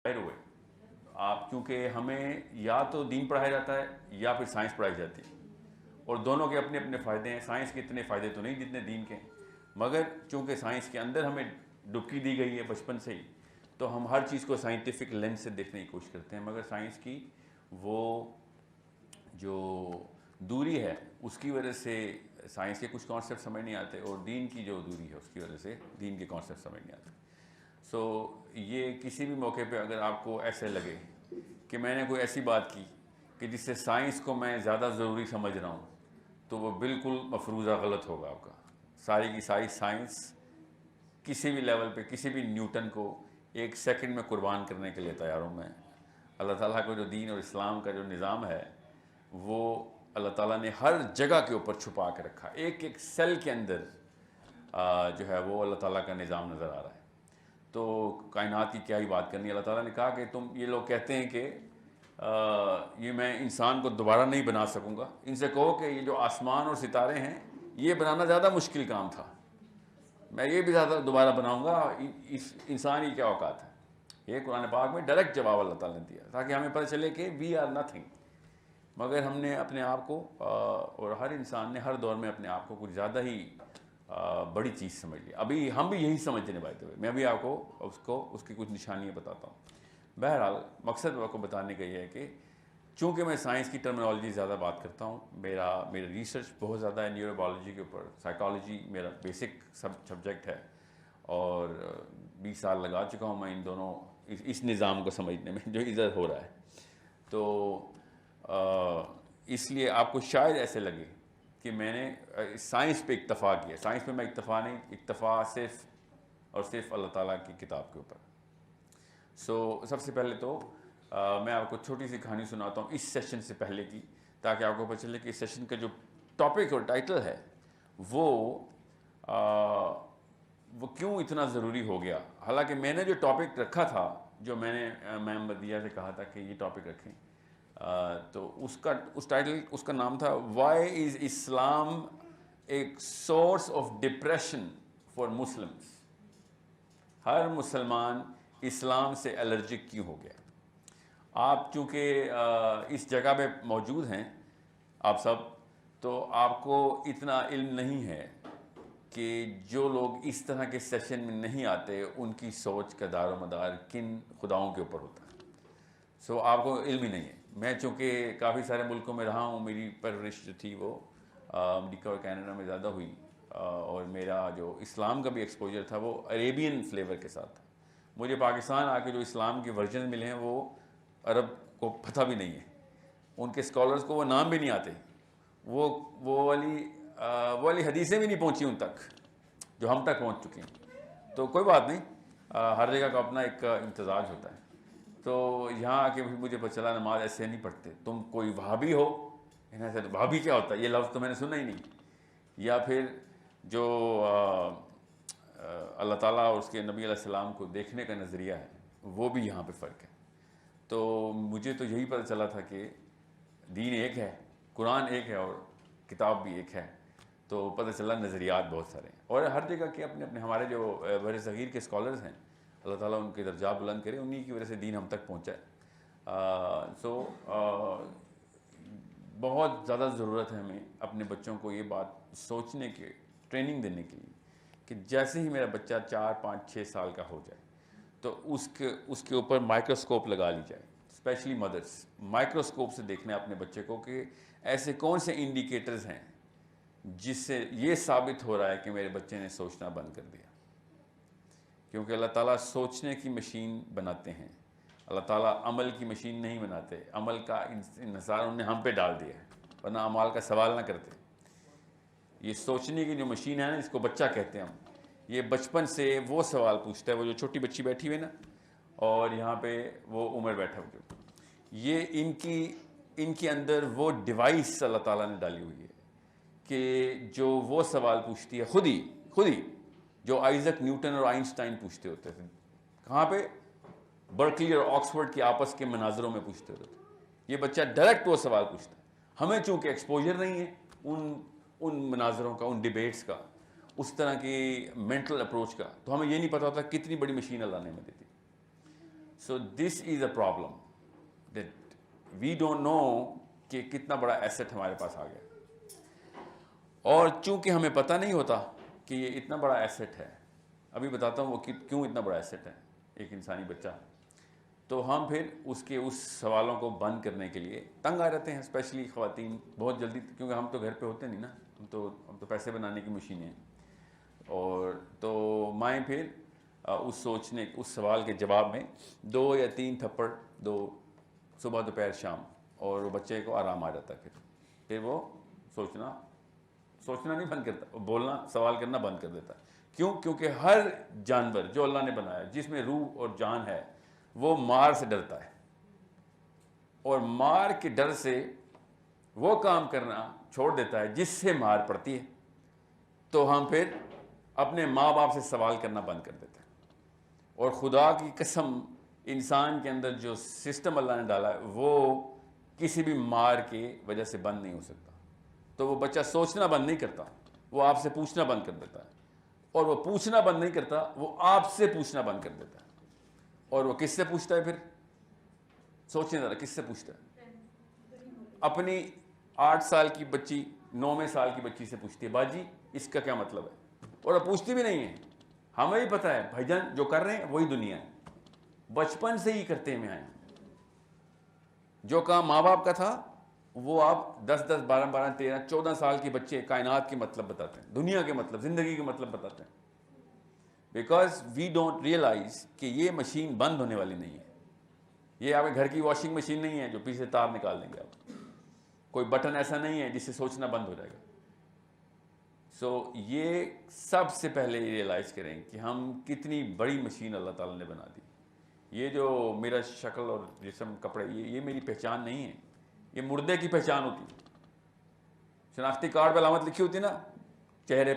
ظاہر ہوئے آپ، کیونکہ ہمیں یا تو دین پڑھایا جاتا ہے یا پھر سائنس پڑھائی جاتی ہے، اور دونوں کے اپنے اپنے فائدے ہیں. سائنس کے اتنے فائدے تو نہیں جتنے دین کے ہیں، مگر چونکہ سائنس کے اندر ہمیں ڈبکی دی گئی ہے بچپن سے ہی، تو ہم ہر چیز کو سائنٹیفک لینس سے دیکھنے کی کوشش کرتے ہیں. مگر سائنس کی وہ جو دوری ہے اس کی وجہ سے سائنس کے کچھ کانسیپٹ سمجھ نہیں آتے، اور دین کی جو دوری ہے اس کی وجہ سے دین کے کانسیپٹ سمجھ نہیں آتے. سو یہ کسی بھی موقع پہ اگر آپ کو ایسے لگے کہ میں نے کوئی ایسی بات کی کہ جس سے سائنس کو میں زیادہ ضروری سمجھ رہا ہوں، تو وہ بالکل مفروضہ غلط ہوگا آپ کا. ساری کی ساری سائنس کسی بھی لیول پہ کسی بھی نیوٹن کو ایک سیکنڈ میں قربان کرنے کے لیے تیار ہوں میں. اللہ تعالیٰ کو جو دین اور اسلام کا جو نظام ہے وہ اللہ تعالیٰ نے ہر جگہ کے اوپر چھپا کے رکھا. ایک ایک سیل کے اندر جو ہے وہ اللہ تعالیٰ کا نظام نظر آ رہا ہے. تو کائنات کی کیا ہی بات کرنی. اللہ تعالیٰ نے کہا کہ تم یہ لوگ کہتے ہیں کہ یہ میں انسان کو دوبارہ نہیں بنا سکوں گا، ان سے کہو کہ یہ جو آسمان اور ستارے ہیں یہ بنانا زیادہ مشکل کام تھا، میں یہ بھی زیادہ دوبارہ بناؤں گا، انسان ہی کیا اوقات ہے. یہ قرآن پاک میں ڈائریکٹ جواب اللہ تعالیٰ نے دیا تاکہ ہمیں پتہ چلے کہ وی آر نتھنگ. مگر ہم نے اپنے آپ کو اور ہر انسان نے ہر دور میں اپنے آپ کو کچھ زیادہ ہی بڑی چیز سمجھ لی. ابھی ہم بھی یہی سمجھنے والے ہوئے. میں بھی آپ کو اس کی کچھ نشانیاں بتاتا ہوں. بہرحال مقصد آپ کو بتانے کا یہ ہے کہ چونکہ میں سائنس کی ٹرمنالوجی زیادہ بات کرتا ہوں، میرا ریسرچ بہت زیادہ ہے نیورو بایولوجی کے اوپر. سائیکالوجی میرا بیسک سبجیکٹ ہے، اور 20 سال لگا چکا ہوں میں ان دونوں اس نظام کو سمجھنے میں جو ادھر ہو رہا ہے. تو اس لیے آپ کو شاید ایسے لگے کہ میں نے سائنس پہ اکتفا کیا. سائنس پہ میں اکتفا نہیں، اکتفا صرف اور صرف اللہ تعالیٰ کی کتاب کے اوپر. سو سب سے پہلے تو میں آپ کو چھوٹی سی کہانی سناتا ہوں اس سیشن سے پہلے کی، تاکہ آپ کو پتہ چلے کہ اس سیشن کا جو ٹاپک اور ٹائٹل ہے وہ کیوں اتنا ضروری ہو گیا. حالانکہ میں نے جو ٹاپک رکھا تھا، جو میں نے میم بدیہ سے کہا تھا کہ یہ ٹاپک رکھیں، تو اس کا نام تھا why is Islam a source of depression for Muslims. ہر مسلمان اسلام سے الرجک کیوں ہو گیا. آپ چونکہ اس جگہ پہ موجود ہیں آپ سب، تو آپ کو اتنا علم نہیں ہے کہ جو لوگ اس طرح کے سیشن میں نہیں آتے ان کی سوچ کا دار و مدار کن خداؤں کے اوپر ہوتا ہے. سو آپ کو علم ہی نہیں ہے. میں چونکہ کافی سارے ملکوں میں رہا ہوں، میری پرورش جو تھی وہ امریکہ اور کینیڈا میں زیادہ ہوئی، اور میرا جو اسلام کا بھی ایکسپوجر تھا وہ عربین فلیور کے ساتھ تھا. مجھے پاکستان آ کے جو اسلام کے ورژن ملے ہیں وہ عرب کو پتہ بھی نہیں ہے، ان کے اسکالرز کو وہ نام بھی نہیں آتے. وہ والی حدیثیں بھی نہیں پہنچی ان تک جو ہم تک پہنچ چکی ہیں. تو کوئی بات نہیں، ہر جگہ کا اپنا ایک امتزاج ہوتا ہے. تو یہاں آ کے مجھے پتہ چلا نماز ایسے نہیں پڑھتے. تم کوئی وہابی ہو، وہابی کیا ہوتا ہے یہ لفظ تو میں نے سنا ہی نہیں. یا پھر جو اللہ تعالیٰ اور اس کے نبی علیہ السلام کو دیکھنے کا نظریہ ہے وہ بھی یہاں پہ فرق ہے. تو مجھے تو یہی پتہ چلا تھا کہ دین ایک ہے، قرآن ایک ہے اور کتاب بھی ایک ہے. تو پتہ چلا نظریات بہت سارے ہیں، اور ہر جگہ کے اپنے اپنے ہمارے جو بر صغیر کے اسکالرز ہیں، اللہ تعالیٰ ان کے درجات بلند کرے، انہی کی وجہ سے دین ہم تک پہنچا ہے. سو بہت زیادہ ضرورت ہے ہمیں اپنے بچوں کو یہ بات سوچنے کے، ٹریننگ دینے کے لیے کہ جیسے ہی میرا بچہ 4 5 6 سال کا ہو جائے تو اس کے اوپر مائکروسکوپ لگا لی جائے. اسپیشلی مدرس مائکروسکوپ سے دیکھنا اپنے بچے کو کہ ایسے کون سے انڈیکیٹرز ہیں جس سے یہ ثابت ہو رہا ہے کہ میرے بچے نے سوچنا بند کر دیا. کیونکہ اللہ تعالیٰ سوچنے کی مشین بناتے ہیں، اللہ تعالیٰ عمل کی مشین نہیں بناتے. عمل کا انحصار انہوں نے ہم پہ ڈال دیا ہے، ورنہ اعمال کا سوال نہ کرتے. یہ سوچنے کی جو مشین ہے نا، اس کو بچہ کہتے ہیں ہم، یہ بچپن سے وہ سوال پوچھتا ہے. وہ جو چھوٹی بچی بیٹھی ہوئی نا، اور یہاں پہ وہ عمر بیٹھا ہوا، یہ ان کے اندر وہ ڈیوائس اللہ تعالیٰ نے ڈالی ہوئی ہے کہ جو وہ سوال پوچھتی ہے خود ہی جو آئزک نیوٹن اور آئنسٹائن پوچھتے ہوتے تھے. کہاں پہ؟ برکلی اور آکسفورڈ کے آپس کے مناظروں میں پوچھتے ہوتے تھے. یہ بچہ ڈائریکٹ وہ سوال پوچھتا ہے. ہمیں چونکہ ایکسپوجر نہیں ہے ان مناظروں کا، ان ڈیبیٹس کا، اس طرح کی مینٹل اپروچ کا، تو ہمیں یہ نہیں پتا ہوتا کتنی بڑی مشین اللہ نے ہمیں دیتی. So this is a problem that we don't know کہ کتنا بڑا ایسٹ ہمارے پاس آ گیا، اور چونکہ ہمیں پتہ نہیں ہوتا کہ یہ اتنا بڑا ایسٹ ہے. ابھی بتاتا ہوں وہ کیوں اتنا بڑا ایسٹ ہے ایک انسانی بچہ. تو ہم پھر اس سوالوں کو بند کرنے کے لیے تنگ آ جاتے ہیں، اسپیشلی خواتین بہت جلدی، کیونکہ ہم تو گھر پہ ہوتے نہیں نا، ہم تو پیسے بنانے کی مشینیں ہیں. اور تو مائیں پھر اس سوال کے جواب میں 2 یا 3 تھپڑ دو، صبح دوپہر شام، اور وہ بچے کو آرام آ جاتا ہے. پھر وہ سوچنا نہیں بند کرتا، بولنا سوال کرنا بند کر دیتا ہے. کیونکہ ہر جانور جو اللہ نے بنایا جس میں روح اور جان ہے وہ مار سے ڈرتا ہے، اور مار کے ڈر سے وہ کام کرنا چھوڑ دیتا ہے جس سے مار پڑتی ہے. تو ہم پھر اپنے ماں باپ سے سوال کرنا بند کر دیتے ہیں. اور خدا کی قسم انسان کے اندر جو سسٹم اللہ نے ڈالا ہے وہ کسی بھی مار کی وجہ سے بند نہیں ہو سکتا. تو وہ بچہ سوچنا بند نہیں کرتا، وہ آپ سے پوچھنا بند کر دیتا ہے. اور وہ پوچھنا بند نہیں کرتا، وہ آپ سے پوچھنا بند کر دیتا ہے. اور وہ کس سے پوچھتا ہے پھر؟ سوچیں ذرا، کس سے پوچھتا ہے؟ اپنی 8 سال کی بچی 9ویں سال کی بچی سے پوچھتی ہے، باجی اس کا کیا مطلب ہے؟ اور وہ پوچھتی بھی نہیں ہے. ہمیں ہی پتہ ہے بھائی جان جو کر رہے ہیں وہی دنیا ہے، بچپن سے ہی کرتے ہیں. جو کام ماں باپ کا تھا وہ آپ 10 12 13 14 سال کے بچے کائنات کے مطلب بتاتے ہیں، دنیا کے مطلب، زندگی کے مطلب بتاتے ہیں. بیکاز وی ڈونٹ ریئلائز کہ یہ مشین بند ہونے والی نہیں ہے. یہ آپ کے گھر کی واشنگ مشین نہیں ہے جو پیچھے تار نکال دیں گے آپ. کوئی بٹن ایسا نہیں ہے جس سے سوچنا بند ہو جائے گا. سو یہ سب سے پہلے ریئلائز کریں کہ ہم کتنی بڑی مشین اللہ تعالیٰ نے بنا دی. یہ جو میرا شکل اور جسم کپڑے یہ میری پہچان نہیں ہے، یہ مردے کی پہچان ہوتی ہے. شناختی کارڈ پہ علامت لکھی ہوتی ہے نا چہرے